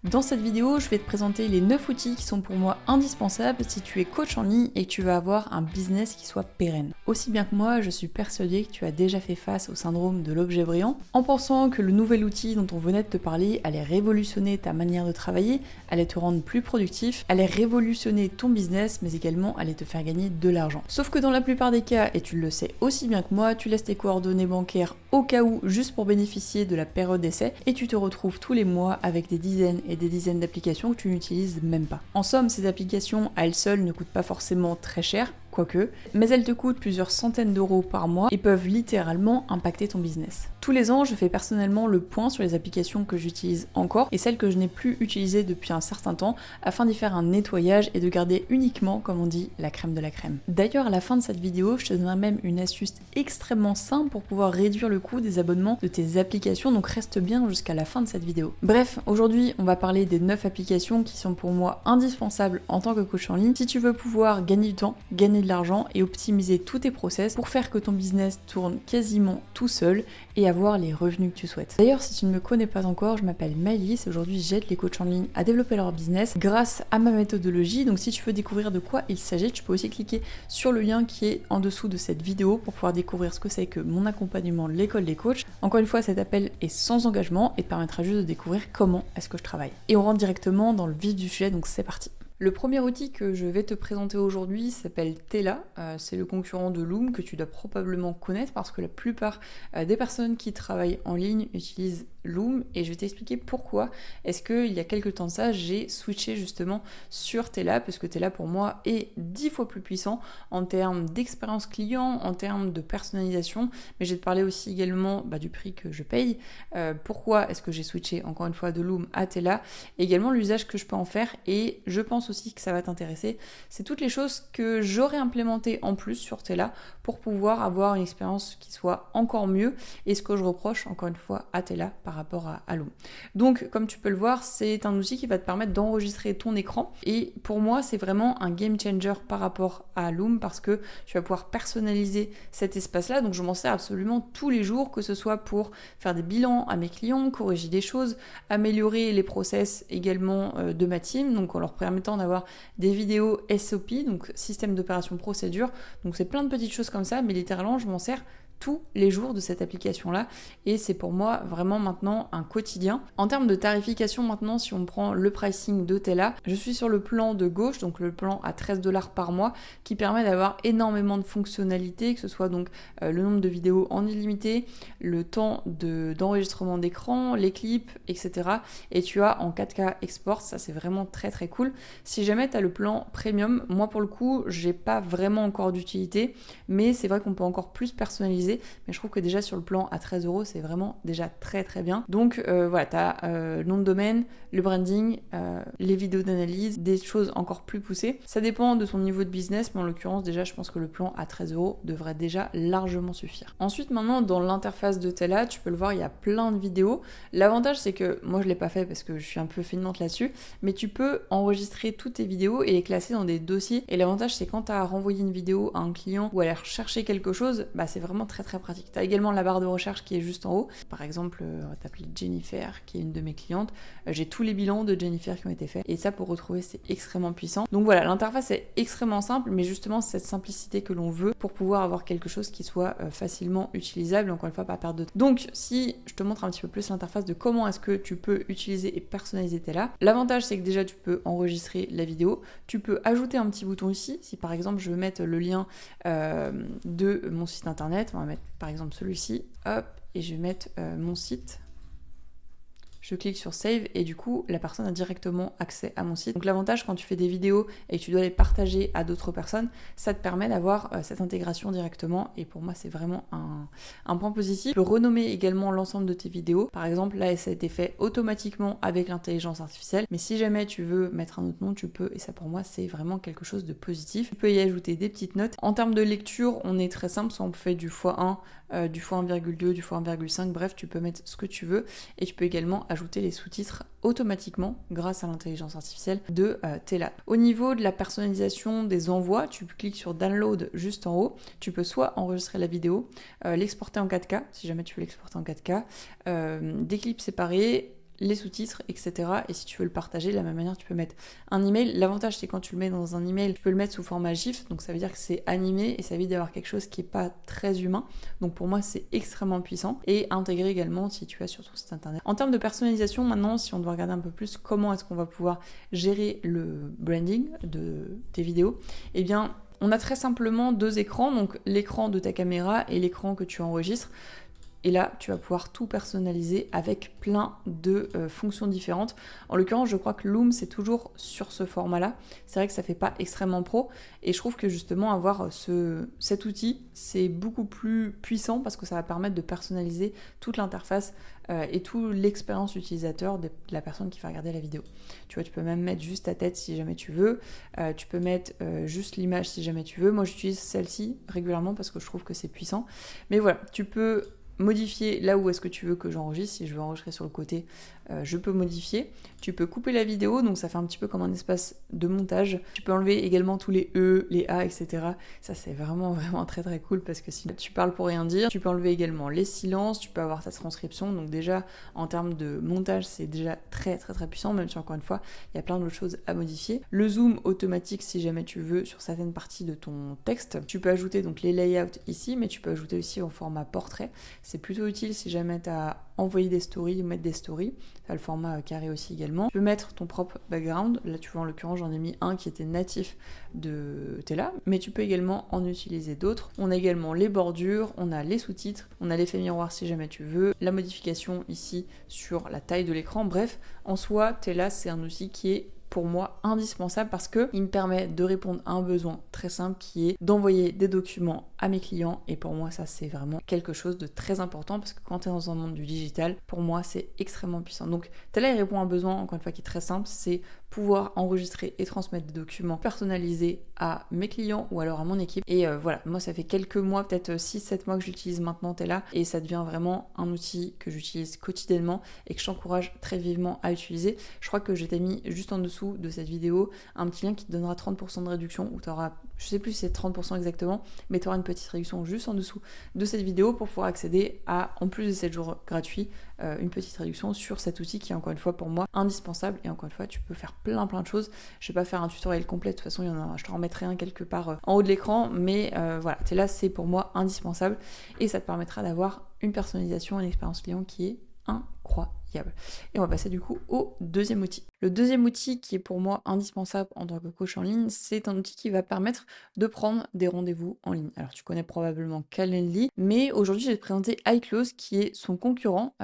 Dans cette vidéo, je vais te présenter les 9 outils qui sont pour moi indispensables si tu es coach en ligne et que tu veux avoir un business qui soit pérenne. Aussi bien que moi, je suis persuadée que tu as déjà fait face au syndrome de l'objet brillant en pensant que le nouvel outil dont on venait de te parler allait révolutionner ta manière de travailler, allait te rendre plus productif, allait révolutionner ton business, mais également allait te faire gagner de l'argent. Sauf que dans la plupart des cas, et tu le sais aussi bien que moi, tu laisses tes coordonnées bancaires au cas où juste pour bénéficier de la période d'essai et tu te retrouves tous les mois avec des dizaines et des dizaines d'applications que tu n'utilises même pas. En somme, ces applications à elles seules ne coûtent pas forcément très cher, quoique, mais elles te coûtent plusieurs centaines d'euros par mois et peuvent littéralement impacter ton business. Tous les ans, je fais personnellement le point sur les applications que j'utilise encore et celles que je n'ai plus utilisées depuis un certain temps afin d'y faire un nettoyage et de garder uniquement, comme on dit, la crème de la crème. D'ailleurs, à la fin de cette vidéo, je te donnerai même une astuce extrêmement simple pour pouvoir réduire le coût des abonnements de tes applications, donc reste bien jusqu'à la fin de cette vidéo. Bref, aujourd'hui, on va parler des 9 applications qui sont pour moi indispensables en tant que coach en ligne si tu veux pouvoir gagner du temps, gagner de l'argent et optimiser tous tes process pour faire que ton business tourne quasiment tout seul et avoir les revenus que tu souhaites. D'ailleurs, si tu ne me connais pas encore, je m'appelle Maëlys et aujourd'hui j'aide les coachs en ligne à développer leur business grâce à ma méthodologie. Donc si tu veux découvrir de quoi il s'agit, tu peux aussi cliquer sur le lien qui est en dessous de cette vidéo pour pouvoir découvrir ce que c'est que mon accompagnement de l'école des coachs. Encore une fois, cet appel est sans engagement et te permettra juste de découvrir comment est-ce que je travaille. Et on rentre directement dans le vif du sujet, donc c'est parti. Le premier outil que je vais te présenter aujourd'hui s'appelle Tela. C'est le concurrent de Loom que tu dois probablement connaître parce que la plupart des personnes qui travaillent en ligne utilisent Loom et je vais t'expliquer pourquoi est-ce qu'il y a quelques temps de ça j'ai switché justement sur Tela parce que Tela pour moi est 10 fois plus puissant en termes d'expérience client, en termes de personnalisation, mais je vais te parler aussi également du prix que je paye, pourquoi est-ce que j'ai switché encore une fois de Loom à Tela, et également l'usage que je peux en faire et je pense aussi que ça va t'intéresser, c'est toutes les choses que j'aurais implémentées en plus sur Tela pour pouvoir avoir une expérience qui soit encore mieux et ce que je reproche encore une fois à Tela par rapport à Loom. Donc comme tu peux le voir, c'est un outil qui va te permettre d'enregistrer ton écran et pour moi c'est vraiment un game changer par rapport à Loom parce que tu vas pouvoir personnaliser cet espace-là, donc je m'en sers absolument tous les jours, que ce soit pour faire des bilans à mes clients, corriger des choses, améliorer les process également de ma team, donc en leur permettant d'avoir des vidéos SOP, donc système d'opération procédure, donc c'est plein de petites choses comme ça, mais littéralement je m'en sers tous les jours de cette application-là et c'est pour moi vraiment maintenant un quotidien. En termes de tarification maintenant, si on prend le pricing de Tela, je suis sur le plan de gauche, donc le plan à 13$ par mois qui permet d'avoir énormément de fonctionnalités, que ce soit donc le nombre de vidéos en illimité, le temps d'enregistrement d'écran, les clips, etc. Et tu as en 4K export, ça c'est vraiment très très cool. Si jamais tu as le plan premium, moi pour le coup, j'ai pas vraiment encore d'utilité, mais c'est vrai qu'on peut encore plus personnaliser. Mais je trouve que déjà sur le plan à 13€, c'est vraiment déjà très très bien. Donc voilà, tu as le nom de domaine, le branding, les vidéos d'analyse, des choses encore plus poussées. Ça dépend de ton niveau de business, mais en l'occurrence déjà je pense que le plan à 13€ devrait déjà largement suffire. Ensuite maintenant dans l'interface de Tela, tu peux le voir, il y a plein de vidéos. L'avantage c'est que, moi je l'ai pas fait parce que je suis un peu feignante là-dessus, mais tu peux enregistrer toutes tes vidéos et les classer dans des dossiers. Et l'avantage c'est quand tu as renvoyé une vidéo à un client ou aller rechercher quelque chose, c'est vraiment très très pratique. Tu as également la barre de recherche qui est juste en haut. Par exemple, on va t'appeler Jennifer, qui est une de mes clientes. J'ai tous les bilans de Jennifer qui ont été faits. Et ça, pour retrouver, c'est extrêmement puissant. Donc voilà, l'interface est extrêmement simple, mais justement, c'est cette simplicité que l'on veut pour pouvoir avoir quelque chose qui soit facilement utilisable, encore une fois, pas perdre de temps. Donc, si je te montre un petit peu plus l'interface de comment est-ce que tu peux utiliser et personnaliser Tela, l'avantage, c'est que déjà, tu peux enregistrer la vidéo. Tu peux ajouter un petit bouton ici. Si par exemple, je veux mettre le lien de mon site internet, on va mettre par exemple celui-ci, hop, et je vais mettre mon site. Je clique sur Save et du coup, la personne a directement accès à mon site. Donc l'avantage quand tu fais des vidéos et que tu dois les partager à d'autres personnes, ça te permet d'avoir cette intégration directement et pour moi, c'est vraiment un point positif. Tu peux renommer également l'ensemble de tes vidéos. Par exemple, là, ça a été fait automatiquement avec l'intelligence artificielle. Mais si jamais tu veux mettre un autre nom, tu peux et ça pour moi, c'est vraiment quelque chose de positif. Tu peux y ajouter des petites notes. En termes de lecture, on est très simple. Soit on fait du x1, du x1,2, du x1,5, bref, tu peux mettre ce que tu veux et tu peux également ajouter les sous-titres automatiquement grâce à l'intelligence artificielle de Tela. Au niveau de la personnalisation des envois, tu cliques sur Download juste en haut. Tu peux soit enregistrer la vidéo, l'exporter en 4K, si jamais tu veux l'exporter en 4K, des clips séparés, les sous-titres, etc. Et si tu veux le partager, de la même manière, tu peux mettre un email. L'avantage, c'est quand tu le mets dans un email, tu peux le mettre sous format GIF, donc ça veut dire que c'est animé et ça évite d'avoir quelque chose qui n'est pas très humain. Donc pour moi, c'est extrêmement puissant et intégré également si tu as sur ton site internet. En termes de personnalisation, maintenant, si on doit regarder un peu plus comment est-ce qu'on va pouvoir gérer le branding de tes vidéos, eh bien, on a très simplement 2 écrans, donc l'écran de ta caméra et l'écran que tu enregistres. Et là, tu vas pouvoir tout personnaliser avec plein de fonctions différentes. En l'occurrence, je crois que Loom, c'est toujours sur ce format-là. C'est vrai que ça fait pas extrêmement pro. Et je trouve que justement, avoir cet outil, c'est beaucoup plus puissant parce que ça va permettre de personnaliser toute l'interface et toute l'expérience utilisateur de la personne qui va regarder la vidéo. Tu vois, tu peux même mettre juste ta tête si jamais tu veux. Tu peux mettre juste l'image si jamais tu veux. Moi, j'utilise celle-ci régulièrement parce que je trouve que c'est puissant. Mais voilà, tu peux modifier là où est-ce que tu veux que j'enregistre. Si je veux enregistrer sur le côté, je peux modifier. Tu peux couper la vidéo, donc ça fait un petit peu comme un espace de montage. Tu peux enlever également tous les E, les A, etc. Ça, c'est vraiment très très cool parce que si tu parles pour rien dire, tu peux enlever également les silences, tu peux avoir ta transcription. Donc déjà, en termes de montage, c'est déjà très très très puissant, même si encore une fois, il y a plein d'autres choses à modifier. Le zoom automatique, si jamais tu veux, sur certaines parties de ton texte. Tu peux ajouter donc les layouts ici, mais tu peux ajouter aussi en format portrait. C'est plutôt utile si jamais tu as envoyé des stories ou mettre des stories. Tu as le format carré aussi également. Tu peux mettre ton propre background. Là, tu vois, en l'occurrence, j'en ai mis un qui était natif de Tela, mais tu peux également en utiliser d'autres. On a également les bordures, on a les sous-titres, on a l'effet miroir si jamais tu veux, la modification ici sur la taille de l'écran. Bref, en soi, Tela, c'est un outil qui est pour moi indispensable parce que il me permet de répondre à un besoin très simple qui est d'envoyer des documents à mes clients, et pour moi ça c'est vraiment quelque chose de très important parce que quand tu es dans un monde du digital, pour moi c'est extrêmement puissant. Donc Tela, il répond à un besoin encore une fois qui est très simple, c'est pouvoir enregistrer et transmettre des documents personnalisés à mes clients ou alors à mon équipe. Et voilà, moi ça fait quelques mois, peut-être 6-7 mois que j'utilise maintenant Tela, et ça devient vraiment un outil que j'utilise quotidiennement et que je t'encourage très vivement à utiliser. Je crois que je t'ai mis juste en dessous de cette vidéo un petit lien qui te donnera 30% de réduction, où tu auras, je sais plus si c'est 30% exactement, mais tu auras une petite réduction juste en dessous de cette vidéo pour pouvoir accéder à, en plus de 7 jours gratuits, une petite réduction sur cet outil qui est encore une fois pour moi indispensable. Et encore une fois, tu peux faire plein de choses. Je vais pas faire un tutoriel complet, de toute façon il y en a, je te remettrai un quelque part en haut de l'écran, mais voilà, Tela, c'est pour moi indispensable et ça te permettra d'avoir une personnalisation, une expérience client qui est incroyable. Et on va passer du coup au deuxième outil. Le deuxième outil qui est pour moi indispensable en tant que coach en ligne, c'est un outil qui va permettre de prendre des rendez-vous en ligne. Alors tu connais probablement Calendly, mais aujourd'hui je vais te présenter iClose qui est son concurrent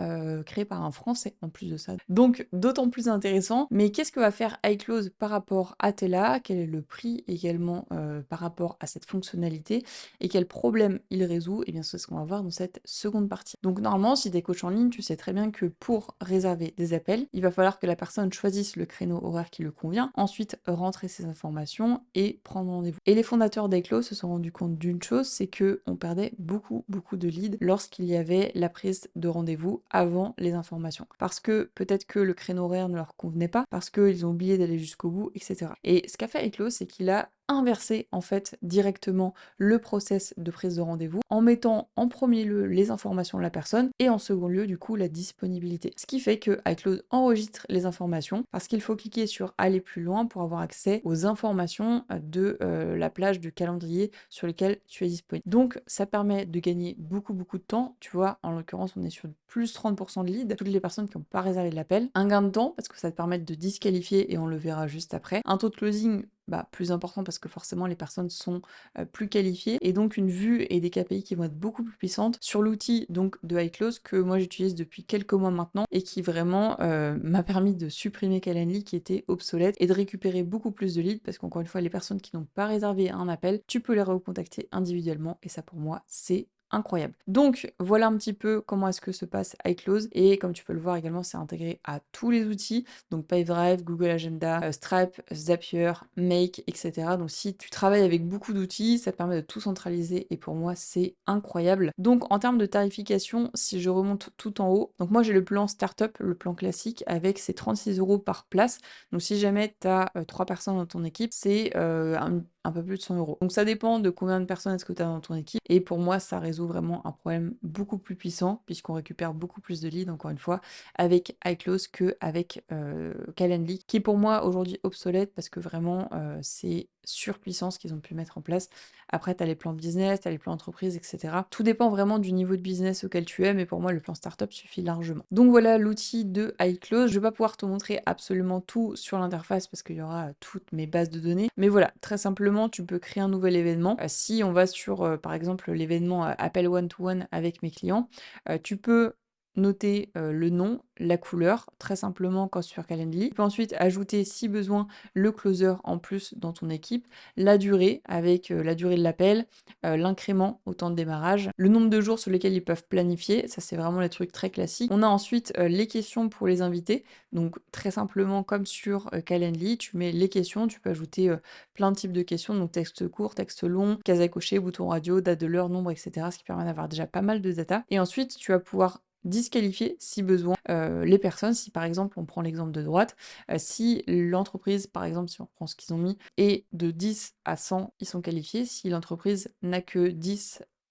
créé par un Français en plus de ça. Donc d'autant plus intéressant. Mais qu'est-ce que va faire iClose par rapport à Tela? Quel est le prix également par rapport à cette fonctionnalité? Et quel problème il résout? Et bien c'est ce qu'on va voir dans cette seconde partie. Donc normalement, si tu es coach en ligne, tu sais très bien que pour réserver des appels, il va falloir que la personne choisisse le créneau horaire qui le convient, ensuite rentrer ses informations et prendre rendez-vous. Et les fondateurs d'iClose se sont rendus compte d'une chose, c'est que on perdait beaucoup de leads lorsqu'il y avait la prise de rendez-vous avant les informations. Parce que peut-être que le créneau horaire ne leur convenait pas, parce qu'ils ont oublié d'aller jusqu'au bout, etc. Et ce qu'a fait iClose, c'est qu'il a inverser en fait directement le process de prise de rendez-vous en mettant en premier lieu les informations de la personne et en second lieu du coup la disponibilité. Ce qui fait que iClose enregistre les informations parce qu'il faut cliquer sur aller plus loin pour avoir accès aux informations de la plage du calendrier sur lequel tu es disponible. Donc ça permet de gagner beaucoup de temps. Tu vois, en l'occurrence on est sur plus 30% de leads, toutes les personnes qui n'ont pas réservé de l'appel. Un gain de temps parce que ça te permet de disqualifier et on le verra juste après. Un taux de closing plus important parce que forcément les personnes sont plus qualifiées, et donc une vue et des KPI qui vont être beaucoup plus puissantes sur l'outil donc de iClose que moi j'utilise depuis quelques mois maintenant et qui vraiment m'a permis de supprimer Calendly qui était obsolète et de récupérer beaucoup plus de leads parce qu'encore une fois les personnes qui n'ont pas réservé un appel, tu peux les recontacter individuellement et ça pour moi c'est incroyable. Donc voilà un petit peu comment est-ce que se passe iClose, et comme tu peux le voir également c'est intégré à tous les outils, donc Pipedrive, Google Agenda, Stripe, Zapier, Make, etc. Donc si tu travailles avec beaucoup d'outils, ça te permet de tout centraliser et pour moi c'est incroyable. Donc en termes de tarification, si je remonte tout en haut, donc moi j'ai le plan startup, le plan classique avec ses 36 € par place. Donc si jamais tu as 3 personnes dans ton équipe, c'est un peu plus de 100 €. Donc ça dépend de combien de personnes est-ce que tu as dans ton équipe. Et pour moi, ça résout vraiment un problème beaucoup plus puissant, puisqu'on récupère beaucoup plus de leads, encore une fois, avec iClose qu'avec Calendly, qui est pour moi aujourd'hui obsolète parce que vraiment, c'est surpuissant ce qu'ils ont pu mettre en place. Après, tu as les plans business, tu as les plans entreprise, etc. Tout dépend vraiment du niveau de business auquel tu es, mais pour moi, le plan startup suffit largement. Donc voilà l'outil de iClose. Je vais pas pouvoir te montrer absolument tout sur l'interface parce qu'il y aura toutes mes bases de données. Mais voilà, très simplement, tu peux créer un nouvel événement. Si on va sur, par exemple, l'événement Appel One-to-One avec mes clients, tu peux noter le nom, la couleur, très simplement quand sur Calendly. Tu peux ensuite ajouter, si besoin, le closer en plus dans ton équipe, la durée avec la durée de l'appel, l'incrément au temps de démarrage, le nombre de jours sur lesquels ils peuvent planifier, ça c'est vraiment les trucs très classiques. On a ensuite les questions pour les invités, donc très simplement comme sur Calendly, tu mets les questions, tu peux ajouter plein de types de questions, donc texte court, texte long, case à cocher, bouton radio, date de l'heure, nombre, etc. Ce qui permet d'avoir déjà pas mal de data. Et ensuite, tu vas pouvoir disqualifier si besoin les personnes, si par exemple on prend l'exemple de droite, si l'entreprise, par exemple si on prend ce qu'ils ont mis, est de 10 à 100, ils sont qualifiés, si l'entreprise n'a que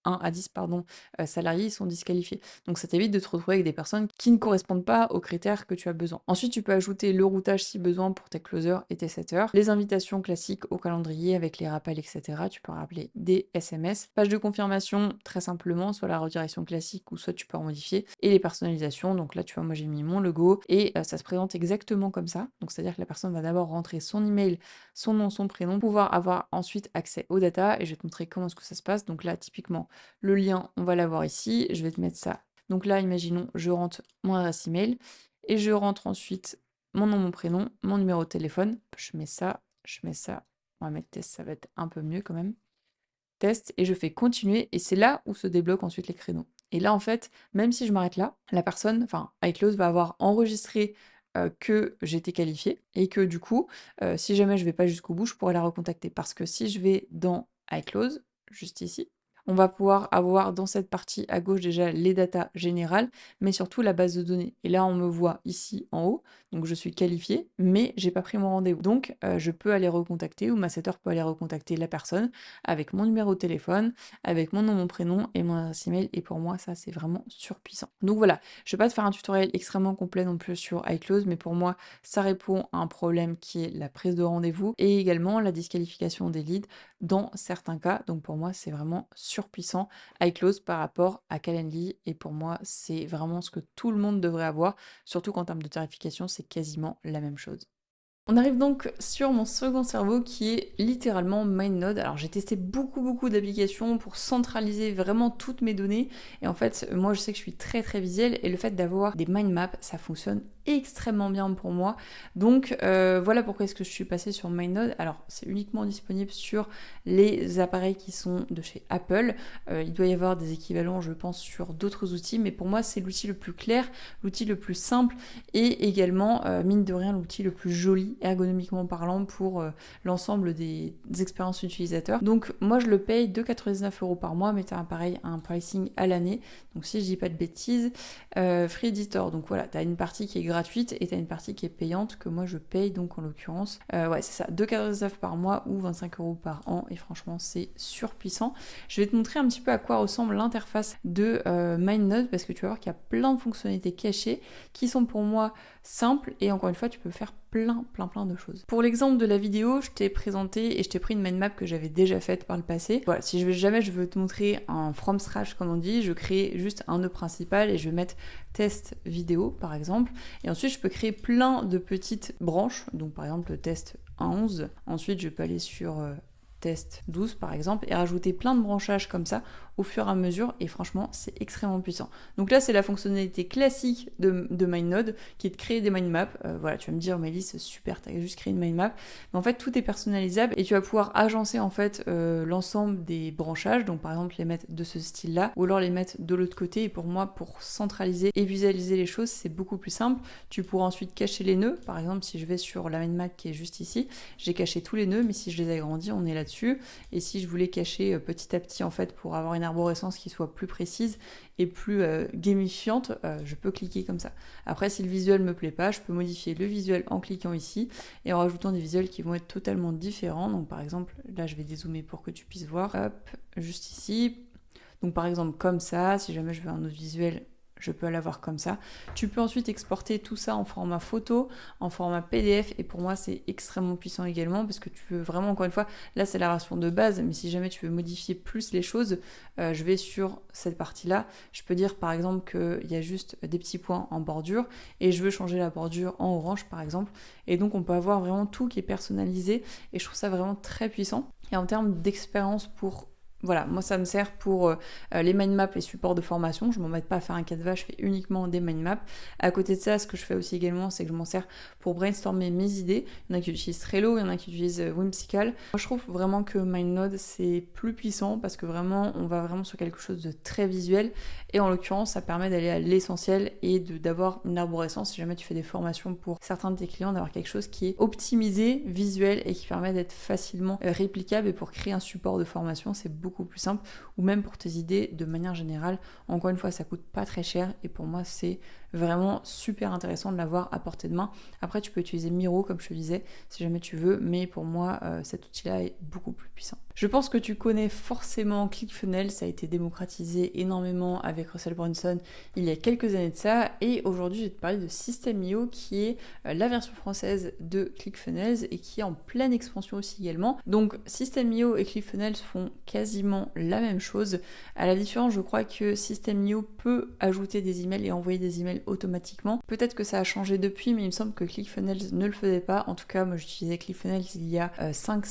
1 à 10 pardon, salariés, ils sont disqualifiés. Donc ça t'évite de te retrouver avec des personnes qui ne correspondent pas aux critères que tu as besoin. Ensuite, tu peux ajouter le routage si besoin pour tes closers et tes setters, les invitations classiques au calendrier avec les rappels, etc. Tu peux rappeler des SMS, page de confirmation très simplement, soit la redirection classique ou soit tu peux en modifier, et les personnalisations. Donc là, tu vois, moi j'ai mis mon logo et ça se présente exactement comme ça. Donc c'est-à-dire que la personne va d'abord rentrer son email, son nom, son prénom, pouvoir avoir ensuite accès aux data et je vais te montrer comment est-ce que ça se passe. Donc là, typiquement, le lien, on va l'avoir ici. Je vais te mettre ça. Donc là, imaginons, je rentre mon adresse email et je rentre ensuite mon nom, mon prénom, mon numéro de téléphone. Je mets ça, je mets ça. On va mettre test, ça va être un peu mieux quand même. Test et je fais continuer et c'est là où se débloquent ensuite les créneaux. Et là, en fait, même si je m'arrête là, la personne, enfin, iClose va avoir enregistré que j'étais qualifiée et que du coup, si jamais je vais pas jusqu'au bout, je pourrais la recontacter. Parce que si je vais dans iClose, juste ici, on va pouvoir avoir dans cette partie à gauche déjà les datas générales, mais surtout la base de données. Et là, on me voit ici en haut, donc je suis qualifiée, mais j'ai pas pris mon rendez-vous. Donc, je peux aller recontacter ou ma setter peut aller recontacter la personne avec mon numéro de téléphone, avec mon nom, mon prénom et mon adresse email. Et pour moi, ça, c'est vraiment surpuissant. Donc voilà, je vais pas te faire un tutoriel extrêmement complet non plus sur iClose, mais pour moi, ça répond à un problème qui est la prise de rendez-vous et également la disqualification des leads dans certains cas. Donc pour moi, c'est vraiment surpuissant iClose par rapport à Calendly. Et pour moi, c'est vraiment ce que tout le monde devrait avoir, surtout qu'en termes de tarification, c'est quasiment la même chose. On arrive donc sur mon second cerveau qui est littéralement MindNode. Alors j'ai testé beaucoup d'applications pour centraliser vraiment toutes mes données et en fait moi je sais que je suis très visuelle et le fait d'avoir des mind maps ça fonctionne extrêmement bien pour moi. Donc voilà pourquoi est-ce que je suis passée sur MindNode. Alors c'est uniquement disponible sur les appareils qui sont de chez Apple. Il doit y avoir des équivalents je pense sur d'autres outils mais pour moi c'est l'outil le plus clair, l'outil le plus simple et également mine de rien l'outil le plus joli ergonomiquement parlant pour l'ensemble des expériences utilisateurs. Donc moi je le paye 2,99 € par mois, mais tu as un pricing à l'année. Donc si je dis pas de bêtises, Free Editor. Donc voilà, tu as une partie qui est gratuite et tu as une partie qui est payante que moi je paye donc en l'occurrence. Ouais c'est ça, 2,99 € par mois ou 25 € par an et franchement c'est surpuissant. Je vais te montrer un petit peu à quoi ressemble l'interface de MindNode parce que tu vas voir qu'il y a plein de fonctionnalités cachées qui sont pour moi simples et encore une fois tu peux faire plein de choses. Pour l'exemple de la vidéo, je t'ai présenté et je t'ai pris une mind map que j'avais déjà faite par le passé. Voilà, si jamais je veux te montrer un from scratch comme on dit, je crée juste un nœud principal et je vais mettre test vidéo par exemple. Et ensuite je peux créer plein de petites branches, donc par exemple le test 11. Ensuite je peux aller sur test 12 par exemple et rajouter plein de branchages comme ça au fur et à mesure et franchement c'est extrêmement puissant. Donc là c'est la fonctionnalité classique de MindNode qui est de créer des mind maps. Voilà, tu vas me dire Mélisse c'est super, t'as juste créé une mind map, mais en fait tout est personnalisable et tu vas pouvoir agencer en fait l'ensemble des branchages, donc par exemple les mettre de ce style là ou alors les mettre de l'autre côté et pour moi pour centraliser et visualiser les choses c'est beaucoup plus simple. Tu pourras ensuite cacher les nœuds, par exemple si je vais sur la mind map qui est juste ici, j'ai caché tous les nœuds mais si je les agrandis on est là-dessus et si je voulais cacher petit à petit en fait pour avoir une arborescence qui soit plus précise et plus gamifiante, je peux cliquer comme ça. Après, si le visuel me plaît pas, je peux modifier le visuel en cliquant ici et en rajoutant des visuels qui vont être totalement différents. Donc par exemple, là je vais dézoomer pour que tu puisses voir. Hop, juste ici. Donc par exemple comme ça, si jamais je veux un autre visuel, je peux l'avoir comme ça. Tu peux ensuite exporter tout ça en format photo, en format PDF, et pour moi c'est extrêmement puissant également parce que tu veux vraiment, encore une fois, là c'est la version de base, mais si jamais tu veux modifier plus les choses, je vais sur cette partie-là. Je peux dire par exemple qu'il y a juste des petits points en bordure et je veux changer la bordure en orange par exemple. Et donc on peut avoir vraiment tout qui est personnalisé et je trouve ça vraiment très puissant. Et en termes d'expérience pour... Voilà, moi ça me sert pour les mind maps, les supports de formation. Je ne m'embête pas à faire un Canva, je fais uniquement des mind maps. À côté de ça, ce que je fais aussi également, c'est que je m'en sers pour brainstormer mes idées. Il y en a qui utilisent Trello, il y en a qui utilisent Whimsical. Moi je trouve vraiment que MindNode c'est plus puissant parce que vraiment on va vraiment sur quelque chose de très visuel. Et en l'occurrence, ça permet d'aller à l'essentiel et d'avoir une arborescence. Si jamais tu fais des formations pour certains de tes clients, d'avoir quelque chose qui est optimisé, visuel et qui permet d'être facilement réplicable. Et pour créer un support de formation, c'est beaucoup plus simple, ou même pour tes idées de manière générale. Encore une fois, ça coûte pas très cher et pour moi c'est vraiment super intéressant de l'avoir à portée de main. Après tu peux utiliser Miro comme je te disais si jamais tu veux, mais pour moi cet outil-là est beaucoup plus puissant. Je pense que tu connais forcément ClickFunnels, ça a été démocratisé énormément avec Russell Brunson il y a quelques années de ça, et aujourd'hui je vais te parler de System.io qui est la version française de ClickFunnels et qui est en pleine expansion aussi également. Donc System.io et ClickFunnels font quasiment la même chose. À la différence, je crois que System.io peut ajouter des emails et envoyer des emails automatiquement. Peut-être que ça a changé depuis, mais il me semble que ClickFunnels ne le faisait pas. En tout cas, moi j'utilisais ClickFunnels il y a 5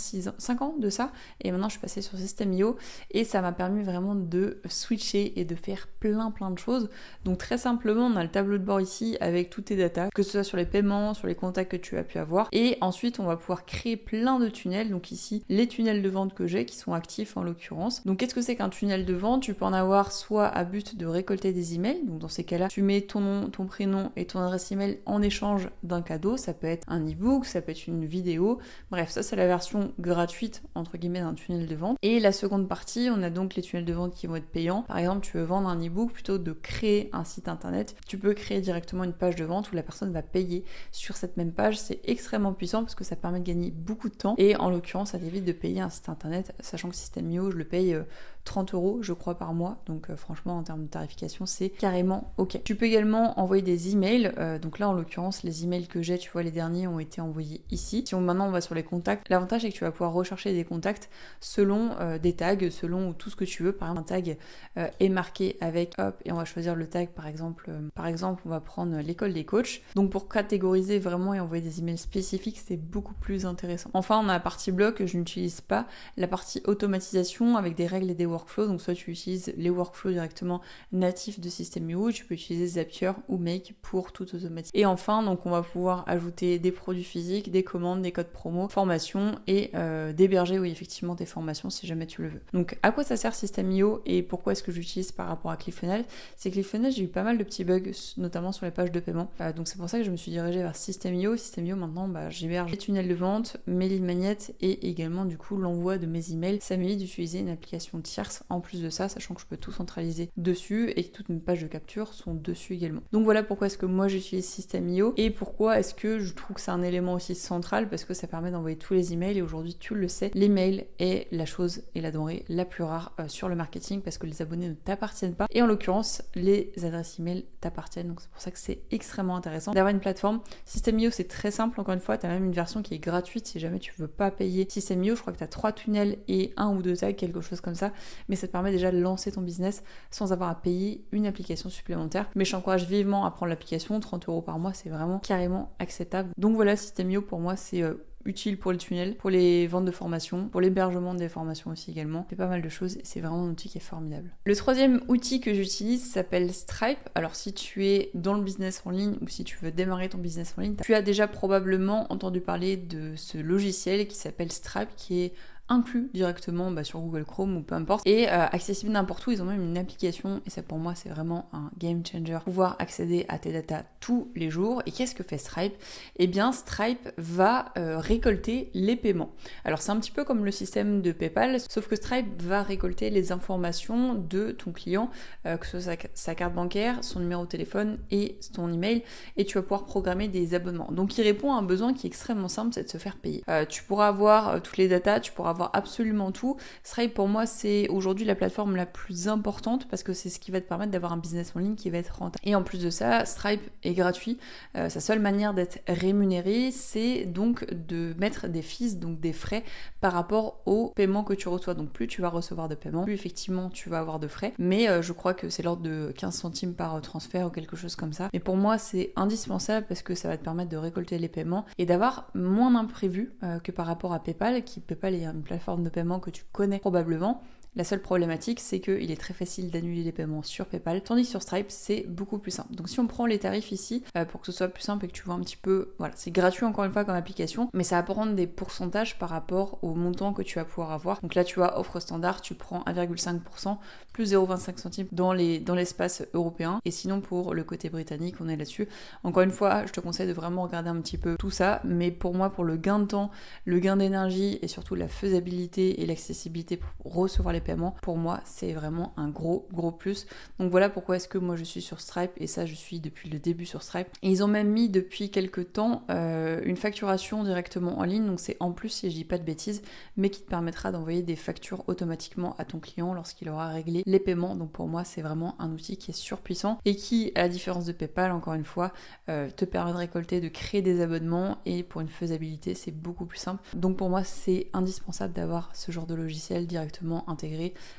ans de ça, et maintenant je suis passée sur System.io et ça m'a permis vraiment de switcher et de faire plein de choses. Donc très simplement, on a le tableau de bord ici avec toutes tes datas, que ce soit sur les paiements, sur les contacts que tu as pu avoir, et ensuite on va pouvoir créer plein de tunnels. Donc ici, les tunnels de vente que j'ai qui sont actifs en l'occurrence. Donc qu'est-ce que c'est qu'un tunnel de vente? Tu peux en avoir soit à but de récolter des emails, donc dans ces cas-là, tu mets ton nom, ton prénom et ton adresse email en échange d'un cadeau. Ça peut être un e-book, ça peut être une vidéo. Bref, ça c'est la version gratuite entre guillemets d'un tunnel de vente. Et la seconde partie, on a donc les tunnels de vente qui vont être payants. Par exemple, tu veux vendre un e-book, plutôt que de créer un site internet, tu peux créer directement une page de vente où la personne va payer sur cette même page. C'est extrêmement puissant parce que ça permet de gagner beaucoup de temps et en l'occurrence ça t'évite de payer un site internet, sachant que System.io je le paye 30 € je crois par mois, donc franchement en termes de tarification c'est carrément ok. Tu peux également envoyer des emails, donc là en l'occurrence les emails que j'ai, tu vois les derniers ont été envoyés ici. Si maintenant on va sur les contacts, l'avantage c'est que tu vas pouvoir rechercher des contacts selon des tags, selon tout ce que tu veux. Par exemple un tag est marqué avec hop et on va choisir le tag par exemple on va prendre l'école des coachs. Donc pour catégoriser vraiment et envoyer des emails spécifiques c'est beaucoup plus intéressant. Enfin on a la partie blog que je n'utilise pas, la partie automatisation avec des règles et des workflows. Donc soit tu utilises les workflows directement natifs de System.io, tu peux utiliser Zapier ou Make pour tout automatiser. Et enfin donc on va pouvoir ajouter des produits physiques, des commandes, des codes promo, formations et d'héberger oui effectivement tes formations si jamais tu le veux. Donc à quoi ça sert System.io et pourquoi est-ce que j'utilise par rapport à ClickFunnels? C'est que ClickFunnels j'ai eu pas mal de petits bugs notamment sur les pages de paiement, donc c'est pour ça que je me suis dirigée vers System.io. System.io maintenant j'héberge les tunnels de vente, mes lead magnets et également du coup l'envoi de mes emails. Ça m'évite d'utiliser une application tierce en plus de ça, sachant que je peux tout centraliser dessus et que toutes mes pages de capture sont dessus également. Donc voilà pourquoi est-ce que moi j'utilise System.io et pourquoi est-ce que je trouve que c'est un élément aussi central, parce que ça permet d'envoyer tous les emails et aujourd'hui tu le sais, l'email est la chose et la denrée la plus rare sur le marketing parce que les abonnés ne t'appartiennent pas et en l'occurrence les adresses email t'appartiennent. Donc c'est pour ça que c'est extrêmement intéressant d'avoir une plateforme. System.io c'est très simple, encore une fois tu as même une version qui est gratuite si jamais tu veux pas payer System.io. Je crois que tu as 3 tunnels et 1 ou 2 tags, quelque chose comme ça, mais ça te permet déjà de lancer ton business sans avoir à payer une application supplémentaire. Mais je t'encourage vivement à prendre l'application, 30 € par mois c'est vraiment carrément acceptable. Donc voilà, System.io pour moi c'est utile pour les tunnels, pour les ventes de formation, pour l'hébergement des formations aussi également. C'est pas mal de choses et c'est vraiment un outil qui est formidable. Le troisième outil que j'utilise s'appelle Stripe. Alors si tu es dans le business en ligne ou si tu veux démarrer ton business en ligne, tu as déjà probablement entendu parler de ce logiciel qui s'appelle Stripe, qui est inclus directement sur Google Chrome ou peu importe, et accessible n'importe où. Ils ont même une application, et ça pour moi c'est vraiment un game changer, pouvoir accéder à tes datas tous les jours. Et qu'est-ce que fait Stripe? Eh bien Stripe va récolter les paiements. Alors c'est un petit peu comme le système de PayPal, sauf que Stripe va récolter les informations de ton client, que ce soit sa carte bancaire, son numéro de téléphone et son email, et tu vas pouvoir programmer des abonnements. Donc il répond à un besoin qui est extrêmement simple, c'est de se faire payer. Tu pourras avoir toutes les datas, tu pourras avoir absolument tout. Stripe pour moi c'est aujourd'hui la plateforme la plus importante parce que c'est ce qui va te permettre d'avoir un business en ligne qui va être rentable. Et en plus de ça, Stripe est gratuit. Sa seule manière d'être rémunéré, c'est donc de mettre des fees, donc des frais par rapport au paiement que tu reçois. Donc plus tu vas recevoir de paiement, plus effectivement tu vas avoir de frais. Mais je crois que c'est l'ordre de 15 centimes par transfert ou quelque chose comme ça. Mais pour moi c'est indispensable parce que ça va te permettre de récolter les paiements et d'avoir moins d'imprévus que par rapport à PayPal, PayPal est une plateforme de paiement que tu connais probablement. La seule problématique, c'est qu'il est très facile d'annuler les paiements sur PayPal, tandis que sur Stripe, c'est beaucoup plus simple. Donc si on prend les tarifs ici, pour que ce soit plus simple et que tu vois un petit peu, voilà, c'est gratuit encore une fois comme application, mais ça va prendre des pourcentages par rapport au montant que tu vas pouvoir avoir. Donc là, tu vois, offre standard, tu prends 1,5% plus 0,25 centimes dans l'espace européen. Et sinon, pour le côté britannique, on est là-dessus. Encore une fois, je te conseille de vraiment regarder un petit peu tout ça, mais pour moi, pour le gain de temps, le gain d'énergie et surtout la faisabilité et l'accessibilité pour recevoir les paiements, pour moi c'est vraiment un gros plus. Donc voilà pourquoi est-ce que moi je suis sur Stripe, et ça je suis depuis le début sur Stripe. Et ils ont même mis depuis quelques temps une facturation directement en ligne, donc c'est en plus, si je dis pas de bêtises, mais qui te permettra d'envoyer des factures automatiquement à ton client lorsqu'il aura réglé les paiements. Donc pour moi c'est vraiment un outil qui est surpuissant et qui, à la différence de PayPal, encore une fois, te permet de récolter, de créer des abonnements, et pour une faisabilité c'est beaucoup plus simple. Donc pour moi c'est indispensable d'avoir ce genre de logiciel directement intégré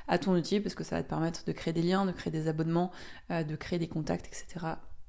à ton outil, parce que ça va te permettre de créer des liens, de créer des abonnements, de créer des contacts, etc.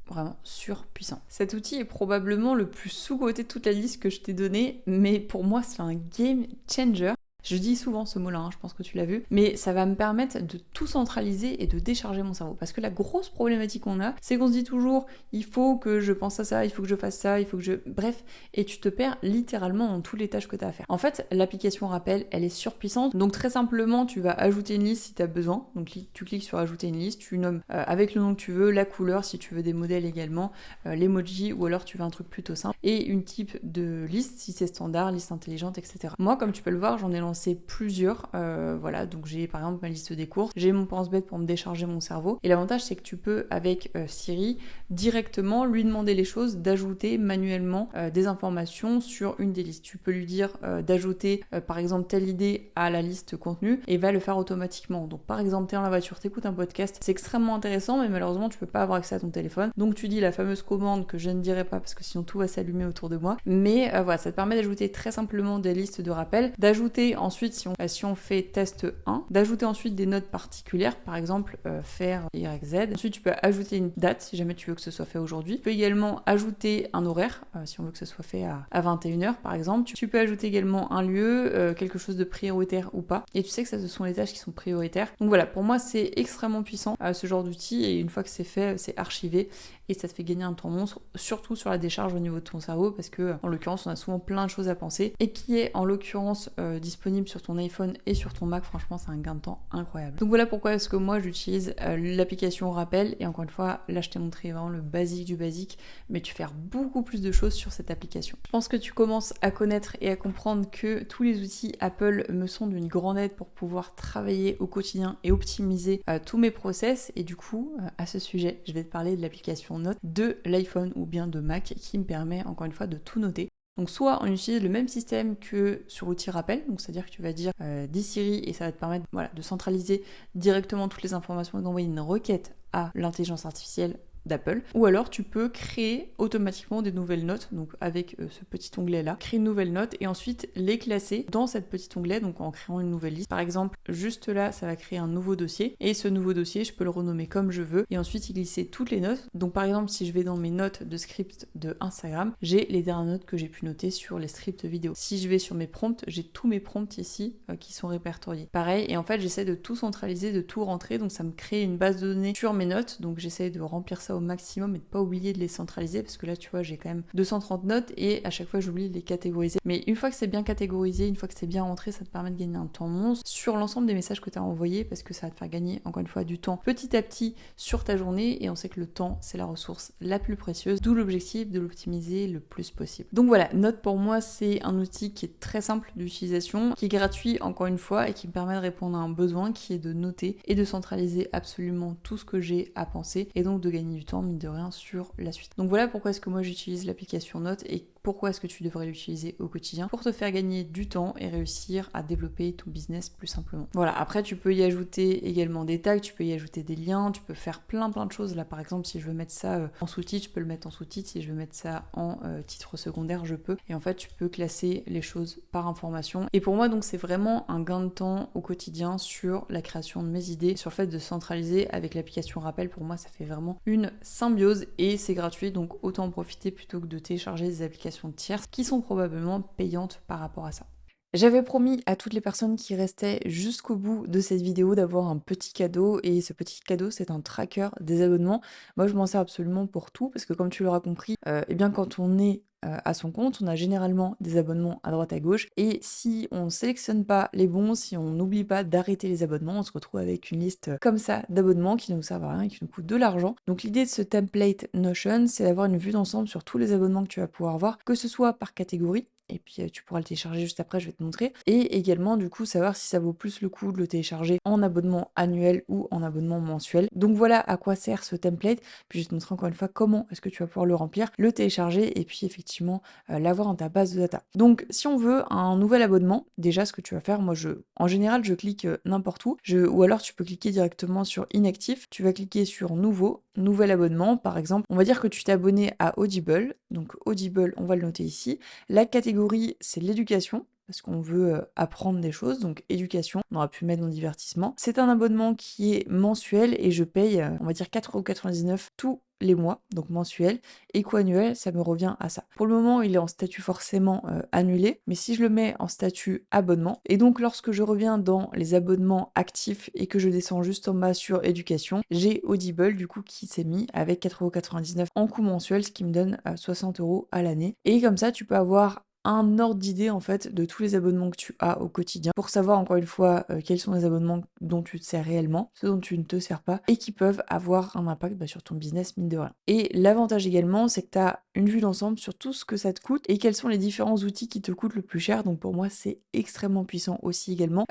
Vraiment surpuissant. Cet outil est probablement le plus sous-coté de toute la liste que je t'ai donnée, mais pour moi c'est un game changer. Je dis souvent ce mot-là, je pense que tu l'as vu, mais ça va me permettre de tout centraliser et de décharger mon cerveau. Parce que la grosse problématique qu'on a, c'est qu'on se dit toujours, il faut que je pense à ça, il faut que je fasse ça, il faut que je... Bref, et tu te perds littéralement dans toutes les tâches que tu as à faire. En fait, l'application rappel, elle est surpuissante, donc très simplement, tu vas ajouter une liste si tu as besoin. Donc tu cliques sur ajouter une liste, tu nommes avec le nom que tu veux, la couleur si tu veux des modèles également, l'emoji, ou alors tu veux un truc plutôt simple, et une type de liste si c'est standard, liste intelligente, etc. Moi, comme tu peux le voir, j'en ai lancé plusieurs, voilà, donc j'ai par exemple ma liste des courses, j'ai mon pense-bête pour me décharger mon cerveau, et l'avantage c'est que tu peux avec Siri directement lui demander les choses, d'ajouter manuellement des informations sur une des listes. Tu peux lui dire d'ajouter par exemple telle idée à la liste contenu, et va le faire automatiquement. Donc par exemple t'es dans la voiture, t'écoutes un podcast, c'est extrêmement intéressant, mais malheureusement tu peux pas avoir accès à ton téléphone, donc tu dis la fameuse commande que je ne dirai pas parce que sinon tout va s'allumer autour de moi, mais voilà, ça te permet d'ajouter très simplement des listes de rappel, d'ajouter ensuite, si on fait test 1, d'ajouter ensuite des notes particulières, par exemple faire YZ. Ensuite, tu peux ajouter une date si jamais tu veux que ce soit fait aujourd'hui. Tu peux également ajouter un horaire, si on veut que ce soit fait à 21h par exemple. Tu peux ajouter également un lieu, quelque chose de prioritaire ou pas. Et tu sais que ça, ce sont les tâches qui sont prioritaires. Donc voilà, pour moi, c'est extrêmement puissant ce genre d'outil, et une fois que c'est fait, c'est archivé et ça te fait gagner un temps monstre, surtout sur la décharge au niveau de ton cerveau, parce que en l'occurrence, on a souvent plein de choses à penser, et qui est en l'occurrence disponible sur ton iPhone et sur ton Mac. Franchement, c'est un gain de temps incroyable. Donc voilà pourquoi est-ce que moi j'utilise l'application Rappel, et encore une fois, là je t'ai montré vraiment le basique du basique, mais tu fais beaucoup plus de choses sur cette application. Je pense que tu commences à connaître et à comprendre que tous les outils Apple me sont d'une grande aide pour pouvoir travailler au quotidien et optimiser tous mes process, et du coup, à ce sujet, je vais te parler de l'application Notes de l'iPhone ou bien de Mac, qui me permet encore une fois de tout noter. Donc soit on utilise le même système que sur l'outil rappel, donc c'est-à-dire que tu vas dire dis Siri, et ça va te permettre de centraliser directement toutes les informations et d'envoyer une requête à l'intelligence artificielle d'Apple, ou alors tu peux créer automatiquement des nouvelles notes, donc avec ce petit onglet là, créer une nouvelle note et ensuite les classer dans cette petite onglet, donc en créant une nouvelle liste. Par exemple, juste là, ça va créer un nouveau dossier, et ce nouveau dossier, je peux le renommer comme je veux, et ensuite y glisser toutes les notes. Donc par exemple, si je vais dans mes notes de script de Instagram, j'ai les dernières notes que j'ai pu noter sur les scripts vidéo. Si je vais sur mes prompts, j'ai tous mes prompts ici qui sont répertoriés. Pareil, et en fait, j'essaie de tout centraliser, de tout rentrer, donc ça me crée une base de données sur mes notes, donc j'essaie de remplir ça ça au maximum et de pas oublier de les centraliser parce que là tu vois j'ai quand même 230 notes et à chaque fois j'oublie de les catégoriser. Mais une fois que c'est bien catégorisé, une fois que c'est bien rentré, ça te permet de gagner un temps monstre sur l'ensemble des messages que tu as envoyés parce que ça va te faire gagner encore une fois du temps petit à petit sur ta journée et on sait que le temps c'est la ressource la plus précieuse, d'où l'objectif de l'optimiser le plus possible. Donc voilà, Note pour moi c'est un outil qui est très simple d'utilisation, qui est gratuit encore une fois et qui me permet de répondre à un besoin qui est de noter et de centraliser absolument tout ce que j'ai à penser et donc de gagner du temps mine de rien sur la suite. Donc voilà pourquoi est-ce que moi j'utilise l'application Note et pourquoi est-ce que tu devrais l'utiliser au quotidien pour te faire gagner du temps et réussir à développer ton business plus simplement. Voilà, après tu peux y ajouter également des tags, tu peux y ajouter des liens, tu peux faire plein de choses. Là par exemple si je veux mettre ça en sous-titre, je peux le mettre en sous-titre, si je veux mettre ça en titre secondaire, je peux. Et en fait tu peux classer les choses par information. Et pour moi donc c'est vraiment un gain de temps au quotidien sur la création de mes idées, sur le fait de centraliser avec l'application Rappel. Pour moi ça fait vraiment une symbiose et c'est gratuit donc autant en profiter plutôt que de télécharger des applications tierces qui sont probablement payantes par rapport à ça. J'avais promis à toutes les personnes qui restaient jusqu'au bout de cette vidéo d'avoir un petit cadeau et ce petit cadeau c'est un tracker des abonnements. Moi je m'en sers absolument pour tout parce que comme tu l'auras compris, eh bien quand on est à son compte, on a généralement des abonnements à droite à gauche et si on sélectionne pas les bons, si on n'oublie pas d'arrêter les abonnements, on se retrouve avec une liste comme ça d'abonnements qui ne nous servent à rien et qui nous coûtent de l'argent. Donc l'idée de ce template Notion, c'est d'avoir une vue d'ensemble sur tous les abonnements que tu vas pouvoir voir, que ce soit par catégorie, et puis tu pourras le télécharger juste après, je vais te montrer. Et également du coup savoir si ça vaut plus le coup de le télécharger en abonnement annuel ou en abonnement mensuel. Donc voilà à quoi sert ce template, puis je vais te montrer encore une fois comment est-ce que tu vas pouvoir le remplir, le télécharger et puis effectivement l'avoir dans ta base de data. Donc si on veut un nouvel abonnement, déjà ce que tu vas faire, moi en général je clique n'importe où, ou alors tu peux cliquer directement sur inactif, tu vas cliquer sur nouvel abonnement par exemple, on va dire que tu t'es abonné à Audible, donc Audible on va le noter ici, la catégorie c'est l'éducation, parce qu'on veut apprendre des choses, donc éducation, on aura pu mettre dans divertissement. C'est un abonnement qui est mensuel et je paye, on va dire 4,99€ tous les mois, donc mensuel, et co-annuel, ça me revient à ça. Pour le moment, il est en statut forcément annulé, mais si je le mets en statut abonnement, et donc lorsque je reviens dans les abonnements actifs et que je descends juste en bas sur éducation, j'ai Audible du coup qui s'est mis avec 4,99€ en coût mensuel, ce qui me donne 60€ à l'année. Et comme ça, tu peux avoir un ordre d'idée en fait de tous les abonnements que tu as au quotidien pour savoir encore une fois quels sont les abonnements dont tu te sers réellement, ceux dont tu ne te sers pas et qui peuvent avoir un impact sur ton business mine de rien. Et l'avantage également c'est que tu as une vue d'ensemble sur tout ce que ça te coûte et quels sont les différents outils qui te coûtent le plus cher. Donc pour moi c'est extrêmement puissant aussi également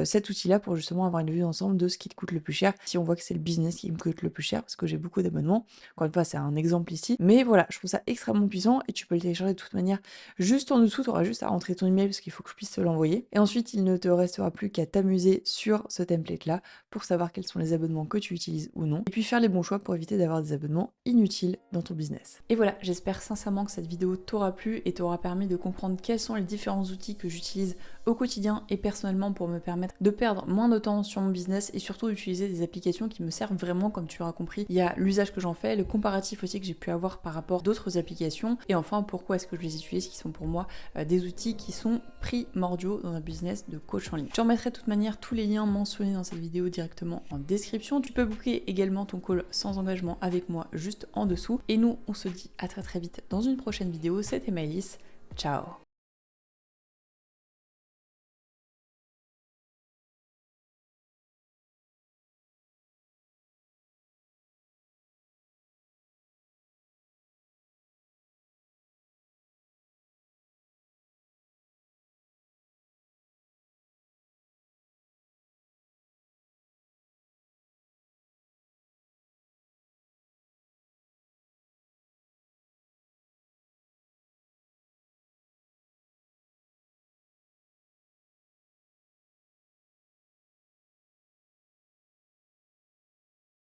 cet outil là pour justement avoir une vue d'ensemble de ce qui te coûte le plus cher. Si on voit que c'est le business qui me coûte le plus cher parce que j'ai beaucoup d'abonnements, encore une fois c'est un exemple ici, mais voilà je trouve ça extrêmement puissant et tu peux le télécharger de toute manière juste en dessous, tu auras juste à rentrer ton email parce qu'il faut que je puisse te l'envoyer. Et ensuite, il ne te restera plus qu'à t'amuser sur ce template-là pour savoir quels sont les abonnements que tu utilises ou non. Et puis faire les bons choix pour éviter d'avoir des abonnements inutiles dans ton business. Et voilà, j'espère sincèrement que cette vidéo t'aura plu et t'aura permis de comprendre quels sont les différents outils que j'utilise au quotidien et personnellement pour me permettre de perdre moins de temps sur mon business et surtout d'utiliser des applications qui me servent vraiment, comme tu auras compris. Il y a l'usage que j'en fais, le comparatif aussi que j'ai pu avoir par rapport à d'autres applications et enfin pourquoi est-ce que je les utilise, qui sont pour moi des outils qui sont primordiaux dans un business de coach en ligne. Je te remettrai de toute manière tous les liens mentionnés dans cette vidéo directement en description. Tu peux booker également ton call sans engagement avec moi juste en dessous. Et nous, on se dit à très vite dans une prochaine vidéo. C'était Maëlys. Ciao.